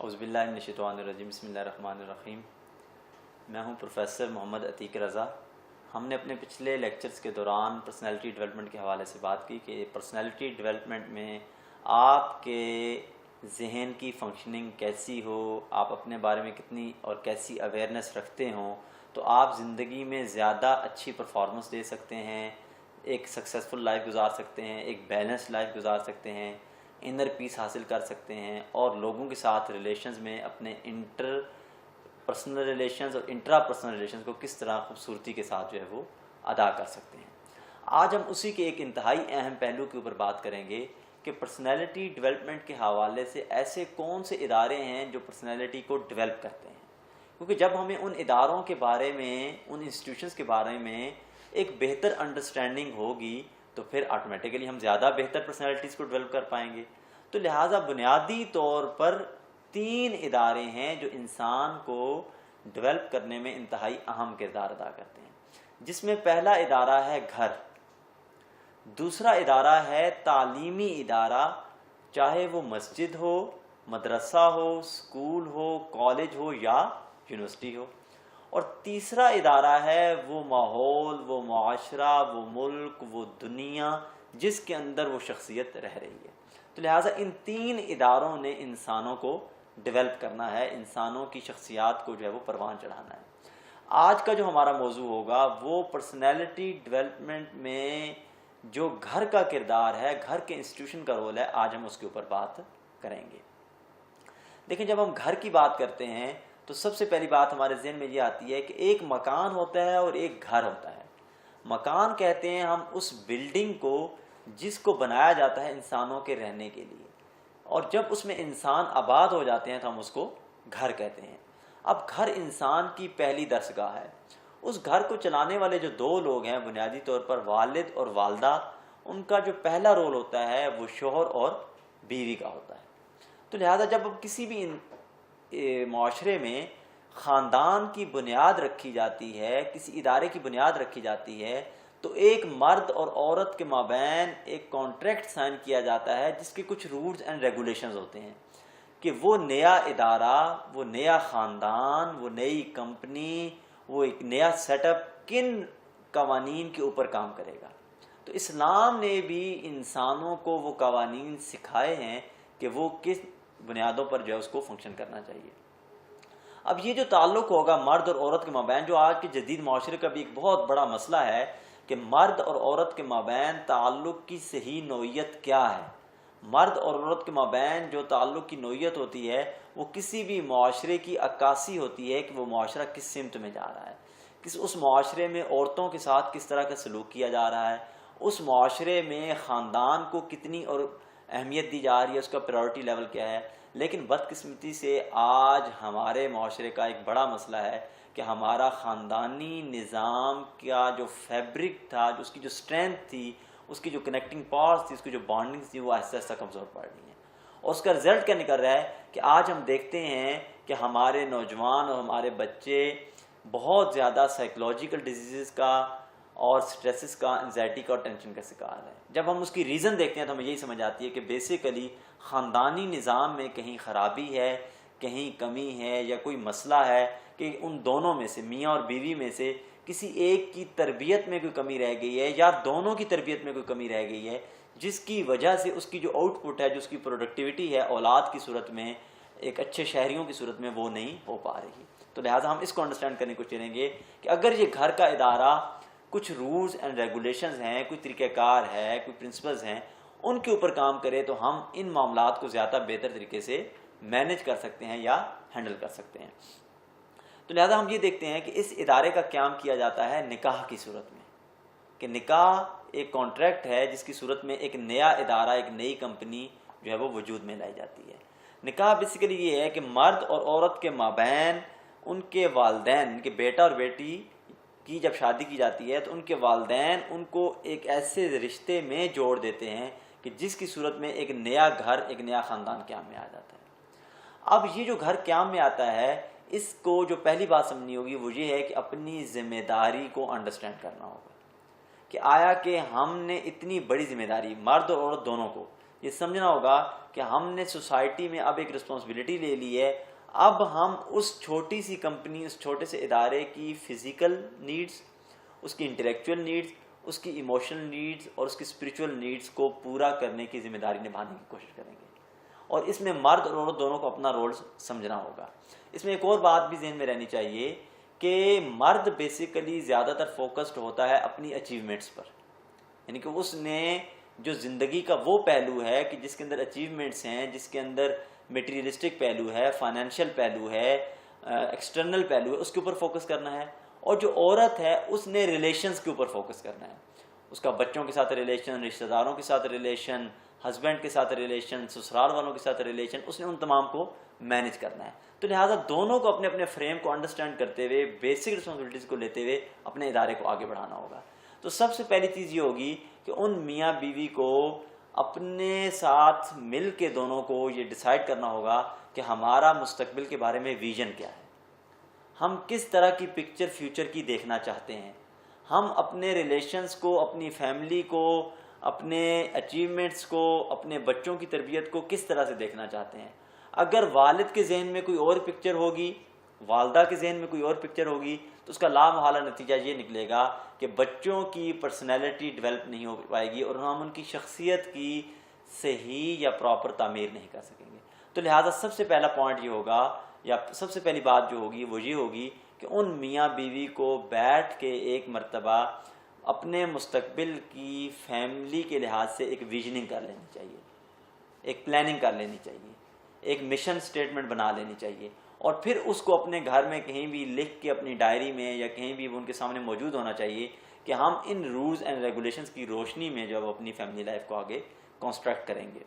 اعوذ باللہ من الشیطان الرجیم، بسم اللہ الرحمن الرحیم۔ میں ہوں پروفیسر محمد عتیق رضا۔ ہم نے اپنے پچھلے لیکچرز کے دوران پرسنالٹی ڈیولپمنٹ کے حوالے سے بات کی کہ پرسنالٹی ڈیولپمنٹ میں آپ کے ذہن کی فنکشننگ کیسی ہو، آپ اپنے بارے میں کتنی اور کیسی اویئرنیس رکھتے ہوں تو آپ زندگی میں زیادہ اچھی پرفارمنس دے سکتے ہیں، ایک سکسیزفل لائف گزار سکتے ہیں، ایک بیلنس لائف گزار سکتے ہیں، انر پیس حاصل کر سکتے ہیں، اور لوگوں کے ساتھ ریلیشنز میں اپنے انٹر پرسنل ریلیشنز اور انٹرا پرسنل ریلیشنز کو کس طرح خوبصورتی کے ساتھ جو ہے وہ ادا کر سکتے ہیں۔ آج ہم اسی کے ایک انتہائی اہم پہلو کے اوپر بات کریں گے کہ پرسنالٹی ڈیولپمنٹ کے حوالے سے ایسے کون سے ادارے ہیں جو پرسنالٹی کو ڈیولپ کرتے ہیں، کیونکہ جب ہمیں ان اداروں کے بارے میں، ان انسٹیٹیوشنز کے بارے میں ایک بہتر انڈرسٹینڈنگ ہوگی تو پھر آٹومیٹیکلی ہم زیادہ بہتر پرسنالٹیز کو ڈیولپ کر پائیں گے۔ تو لہٰذا بنیادی طور پر 3 ادارے ہیں جو انسان کو ڈیولپ کرنے میں انتہائی اہم کردار ادا کرتے ہیں، جس میں پہلا ادارہ ہے گھر، دوسرا ادارہ ہے تعلیمی ادارہ، چاہے وہ مسجد ہو، مدرسہ ہو، اسکول ہو، کالج ہو یا یونیورسٹی ہو، اور تیسرا ادارہ ہے وہ ماحول، وہ معاشرہ، وہ ملک، وہ دنیا جس کے اندر وہ شخصیت رہ رہی ہے۔ تو لہٰذا ان 3 اداروں نے انسانوں کو ڈیولپ کرنا ہے، انسانوں کی شخصیات کو جو ہے وہ پروان چڑھانا ہے۔ آج کا جو ہمارا موضوع ہوگا وہ پرسنالٹی ڈیولپمنٹ میں جو گھر کا کردار ہے، گھر کے انسٹیٹیوشن کا رول ہے، آج ہم اس کے اوپر بات کریں گے۔ دیکھیں، جب ہم گھر کی بات کرتے ہیں تو سب سے پہلی بات ہمارے ذہن میں یہ آتی ہے کہ ایک مکان ہوتا ہے اور ایک گھر ہوتا ہے۔ مکان کہتے ہیں ہم اس بلڈنگ کو جس کو بنایا جاتا ہے انسانوں کے رہنے کے لیے، اور جب اس میں انسان آباد ہو جاتے ہیں تو ہم اس کو گھر کہتے ہیں۔ اب گھر انسان کی پہلی درسگاہ ہے۔ اس گھر کو چلانے والے جو 2 لوگ ہیں، بنیادی طور پر والد اور والدہ، ان کا جو پہلا رول ہوتا ہے وہ شوہر اور بیوی کا ہوتا ہے۔ تو لہذا جب کسی بھی معاشرے میں خاندان کی بنیاد رکھی جاتی ہے، کسی ادارے کی بنیاد رکھی جاتی ہے، تو ایک مرد اور عورت کے مابین ایک کانٹریکٹ سائن کیا جاتا ہے جس کے کچھ رولز اینڈ ریگولیشنز ہوتے ہیں کہ وہ نیا ادارہ، وہ نیا خاندان، وہ نئی کمپنی، وہ ایک نیا سیٹ اپ کن قوانین کے اوپر کام کرے گا۔ تو اسلام نے بھی انسانوں کو وہ قوانین سکھائے ہیں کہ وہ کس بنیادوں پر جو ہے اس کو فنکشن کرنا چاہیے۔ اب یہ جو تعلق ہوگا مرد اور عورت کے مابین، جو آج کے جدید معاشرے کا بھی ایک بہت بڑا مسئلہ ہے کہ مرد اور عورت کے مابین تعلق کی صحیح نوعیت کیا ہے۔ مرد اور عورت کے مابین جو تعلق کی نوعیت ہوتی ہے وہ کسی بھی معاشرے کی عکاسی ہوتی ہے کہ وہ معاشرہ کس سمت میں جا رہا ہے، اس معاشرے میں عورتوں کے ساتھ کس طرح کا سلوک کیا جا رہا ہے، اس معاشرے میں خاندان کو کتنی اور اہمیت دی جا رہی ہے، اس کا پرائورٹی لیول کیا ہے۔ لیکن بدقسمتی سے آج ہمارے معاشرے کا ایک بڑا مسئلہ ہے کہ ہمارا خاندانی نظام کا جو فیبرک تھا، جو اس کی جو اسٹرینتھ تھی، اس کی جو کنیکٹنگ پارٹس تھی، اس کی جو بانڈنگز تھی، وہ آہستہ آہستہ کمزور پڑ رہی ہیں، اور اس کا رزلٹ کیا نکل رہا ہے کہ آج ہم دیکھتے ہیں کہ ہمارے نوجوان اور ہمارے بچے بہت زیادہ سائیکولوجیکل ڈیزیزز کا اور سٹریسز کا، انزائٹی کا اور ٹینشن کا شکار ہے۔ جب ہم اس کی ریزن دیکھتے ہیں تو ہمیں یہی سمجھ آتی ہے کہ بیسیکلی خاندانی نظام میں کہیں خرابی ہے، کہیں کمی ہے، یا کوئی مسئلہ ہے کہ ان دونوں میں سے، میاں اور بیوی میں سے کسی ایک کی تربیت میں کوئی کمی رہ گئی ہے، یا دونوں کی تربیت میں کوئی کمی رہ گئی ہے، جس کی وجہ سے اس کی جو آؤٹ پٹ ہے، جو اس کی پروڈکٹیوٹی ہے اولاد کی صورت میں، ایک اچھے شہریوں کی صورت میں، وہ نہیں ہو پا رہی۔ تو لہٰذا ہم اس کو انڈرسٹینڈ کرنے کو چلیں گے کہ اگر یہ گھر کا ادارہ کچھ رولز اینڈ ریگولیشنز ہیں، کوئی طریقہ کار ہے، کوئی پرنسپلز ہیں، ان کے اوپر کام کرے تو ہم ان معاملات کو زیادہ بہتر طریقے سے مینیج کر سکتے ہیں یا ہینڈل کر سکتے ہیں۔ تو لہذا ہم یہ دیکھتے ہیں کہ اس ادارے کا قیام کیا جاتا ہے نکاح کی صورت میں، کہ نکاح ایک کانٹریکٹ ہے جس کی صورت میں ایک نیا ادارہ، ایک نئی کمپنی جو ہے وہ وجود میں لائی جاتی ہے۔ نکاح بیسیکلی یہ ہے کہ مرد اور عورت کے مابین ان کے والدین، ان کے بیٹا اور بیٹی کی جب شادی کی جاتی ہے تو ان کے والدین ان کو ایک ایسے رشتے میں جوڑ دیتے ہیں کہ جس کی صورت میں ایک نیا گھر، ایک نیا خاندان قیام میں آ جاتا ہے۔ اب یہ جو گھر قیام میں آتا ہے، اس کو جو پہلی بات سمجھنی ہوگی وہ یہ ہے کہ اپنی ذمہ داری کو انڈرسٹینڈ کرنا ہوگا کہ آیا کہ ہم نے اتنی بڑی ذمہ داری، مرد اور عورت دونوں کو، یہ سمجھنا ہوگا کہ ہم نے سوسائٹی میں اب ایک رسپانسبلٹی لے لی ہے. اب ہم اس چھوٹی سی کمپنی، اس چھوٹے سے ادارے کی فزیکل نیڈز، اس کی انٹلیکچوئل نیڈز، اس کی ایموشنل نیڈز اور اس کی اسپریچول نیڈز کو پورا کرنے کی ذمہ داری نبھانے کی کوشش کریں گے. اور اس میں مرد اور عورت دونوں کو اپنا رول سمجھنا ہوگا. اس میں ایک اور بات بھی ذہن میں رہنی چاہیے کہ مرد بیسیکلی زیادہ تر فوکسڈ ہوتا ہے اپنی اچیومنٹس پر، یعنی کہ اس نے جو زندگی کا وہ پہلو ہے کہ جس کے اندر اچیومنٹس ہیں، جس کے اندر میٹیریلسٹک پہلو ہے، فائنینشیل پہلو ہے، ایکسٹرنل پہلو ہے، اس کے اوپر فوکس کرنا ہے. اور جو عورت ہے اس نے ریلیشنز کے اوپر فوکس کرنا ہے، اس کا بچوں کے ساتھ ریلیشن، رشتہ داروں کے ساتھ ریلیشن، ہسبینڈ کے ساتھ ریلیشن، سسرال والوں کے ساتھ ریلیشن، اس نے ان تمام کو مینیج کرنا ہے. تو لہٰذا دونوں کو اپنے اپنے فریم کو انڈرسٹینڈ کرتے ہوئے، بیسک رسپانسبلٹیز کو لیتے ہوئے اپنے ادارے کو آگے بڑھانا ہوگا. تو سب سے پہلی چیز یہ ہوگی کہ ان میاں بیوی کو اپنے ساتھ مل کے دونوں کو یہ ڈیسائیڈ کرنا ہوگا کہ ہمارا مستقبل کے بارے میں ویژن کیا ہے، ہم کس طرح کی پکچر فیوچر کی دیکھنا چاہتے ہیں، ہم اپنے ریلیشنز کو، اپنی فیملی کو، اپنے اچیومنٹس کو، اپنے بچوں کی تربیت کو کس طرح سے دیکھنا چاہتے ہیں. اگر والد کے ذہن میں کوئی اور پکچر ہوگی، والدہ کے ذہن میں کوئی اور پکچر ہوگی، تو اس کا لامحالہ نتیجہ یہ نکلے گا کہ بچوں کی پرسنالٹی ڈیولپ نہیں ہو پائے گی اور ہم ان کی شخصیت کی صحیح یا پراپر تعمیر نہیں کر سکیں گے. تو لہٰذا سب سے پہلا پوائنٹ یہ ہوگا، یا سب سے پہلی بات جو ہوگی وہ یہ ہوگی کہ ان میاں بیوی کو بیٹھ کے ایک مرتبہ اپنے مستقبل کی فیملی کے لحاظ سے ایک ویژننگ کر لینی چاہیے، ایک پلاننگ کر لینی چاہیے، ایک مشن سٹیٹمنٹ بنا لینی چاہیے، اور پھر اس کو اپنے گھر میں کہیں بھی لکھ کے اپنی ڈائری میں یا کہیں بھی ان کے سامنے موجود ہونا چاہیے کہ ہم ان رولز اینڈ ریگولیشنز کی روشنی میں جو اپنی فیملی لائف کو آگے کنسٹرکٹ کریں گے.